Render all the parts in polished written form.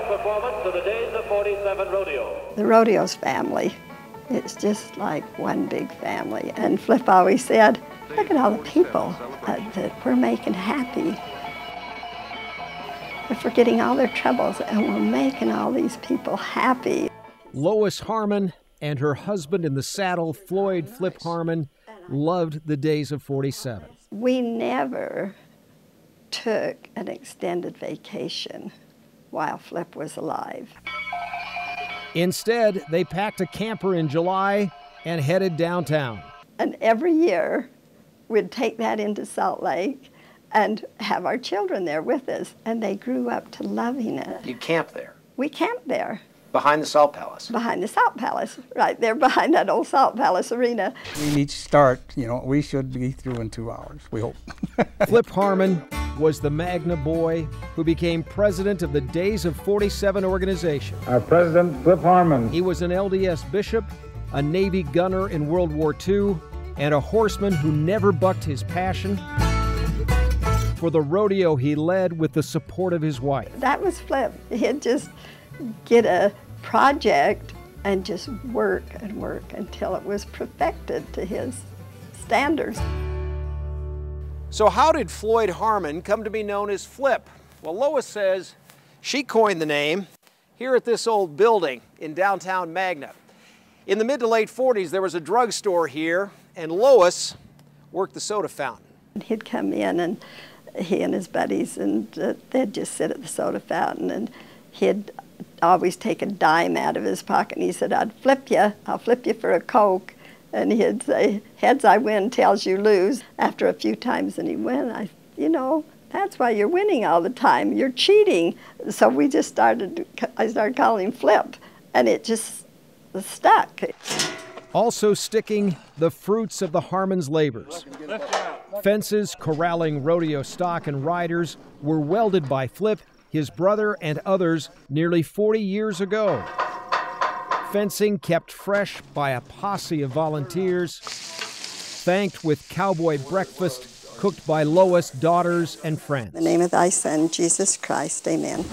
performance of the Days of 47 Rodeo. The Rodeo's family, it's just like one big family. And Flip always said, look at all the people that we're making happy. We're forgetting all their troubles and we're making all these people happy. Lois Harmon and her husband in the saddle, Floyd Flip Harmon, loved the Days of 47. We never took an extended vacation while Flip was alive. Instead, they packed a camper in July and headed downtown. And every year, we'd take that into Salt Lake and have our children there with us, and they grew up to loving it. You camp there? We camped there. Behind the Salt Palace? Behind the Salt Palace, right there behind that old Salt Palace arena. We each start, we should be through in 2 hours, we hope. Flip Harmon was the Magna boy who became president of the Days of 47 organization. Our president, Flip Harmon. He was an LDS bishop, a Navy gunner in World War II, and a horseman who never bucked his passion for the rodeo he led with the support of his wife. That was Flip. He'd just get a project and just work and work until it was perfected to his standards. So how did Floyd Harmon come to be known as Flip? Well, Lois says she coined the name here at this old building in downtown Magna. In the mid to late 40s, there was a drugstore here, and Lois worked the soda fountain. He'd come in, and he and his buddies, and they'd just sit at the soda fountain, and he'd always take a dime out of his pocket, and he said, I'll flip you for a Coke. And he'd say, heads I win, tails you lose. After a few times and he win, that's why you're winning all the time. You're cheating. So I started calling him Flip, and it just stuck. Also sticking, the fruits of the Harmons' labors. Fences corralling rodeo stock and riders were welded by Flip, his brother, and others nearly 40 years ago. Fencing kept fresh by a posse of volunteers, thanked with cowboy breakfast cooked by Lois' daughters and friends. In the name of thy Son, Jesus Christ, amen.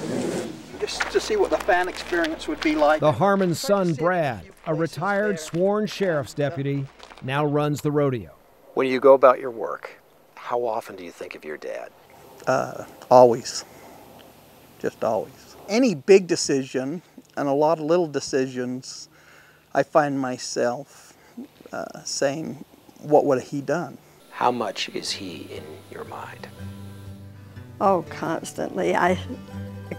Just to see what the fan experience would be like. The Harmon's son, Brad, a retired sworn sheriff's deputy, now runs the rodeo. When you go about your work, how often do you think of your dad? Always. Just always. Any big decision, and a lot of little decisions, I find myself saying, what would he done? How much is he in your mind? Oh, constantly.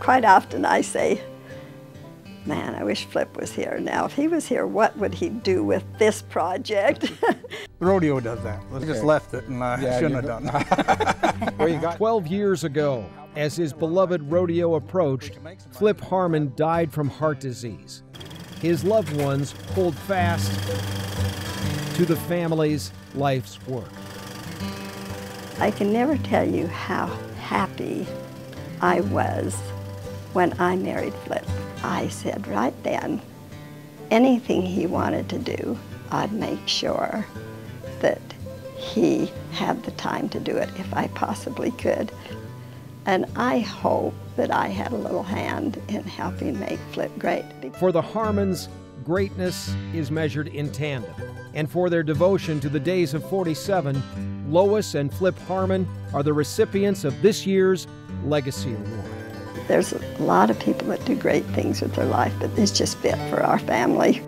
Quite often I say, man, I wish Flip was here. Now, if he was here, what would he do with this project? Rodeo does that. I just left it, and I shouldn't have done that. 12 years ago, as his beloved rodeo approached, Flip Harmon died from heart disease. His loved ones hold fast to the family's life's work. I can never tell you how happy I was when I married Flip. I said right then, anything he wanted to do, I'd make sure that he had the time to do it if I possibly could. And I hope that I had a little hand in helping make Flip great. For the Harmons, greatness is measured in tandem. And for their devotion to the Days of 47, Lois and Flip Harmon are the recipients of this year's Legacy Award. There's a lot of people that do great things with their life, but this just fit for our family.